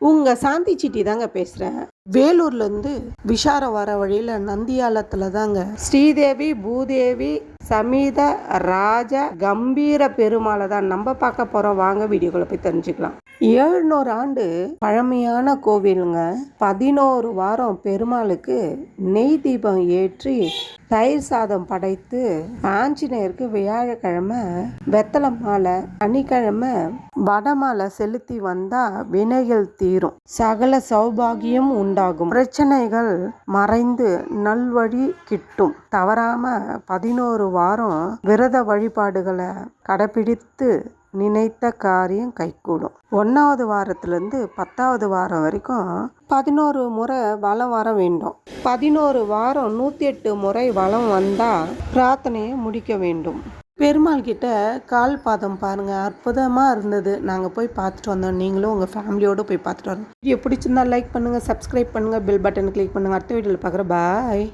உங்க சாந்தி சிட்டி தாங்க பேசுகிறேன். வேலூர்லேருந்து விஷாரம் வர வழியில் நந்தியாலத்தில் தாங்க ஸ்ரீதேவி பூதேவி சமீத ராஜ கம்பீர பெருமாளை தான் நம்ம பார்க்க போகிறோம். வாங்க வீடியோக்குள்ள போய் தெரிஞ்சுக்கலாம். 700 ஆண்டு பழமையான கோவிலுங்க. 11 வாரம் பெருமாளுக்கு நெய் தீபம் ஏற்றி தயிர் சாதம் படைத்து ஆஞ்சநேயருக்கு வியாழக்கிழமை வெத்தலை மாலை, சனிக்கிழமை வடமாலை செலுத்தி வந்தா வினைகள் தீரும், சகல சௌபாகியம் உண்டாகும், பிரச்சனைகள் மறைந்து நல்வழி கிட்டும். தவறாம 11 வாரம் விரத வழிபாடுகளை கடைபிடித்து நினைத்த காரியம் கைகூடும். 1வது வாரத்திலேருந்து 10வது வாரம் வரைக்கும் 11 முறை வலம் வர வேண்டும். 11 வாரம் 108 முறை வலம் வந்தால் பிரார்த்தனையை முடிக்க வேண்டும். பெருமாள் கிட்ட கால் பாதம் பாருங்க, அற்புதமாக இருந்தது. நாங்கள் போய் பார்த்துட்டு வந்தோம். நீங்களும் உங்கள் ஃபேமிலியோடு போய் பார்த்துட்டு வரணும். வீடியோ பிடிச்சிருந்தா லைக் பண்ணுங்கள், சப்ஸ்கிரைப் பண்ணுங்கள், பெல் பட்டன் கிளிக் பண்ணுங்கள். அடுத்த வீடியோவில் பார்க்குறேன். பாய்.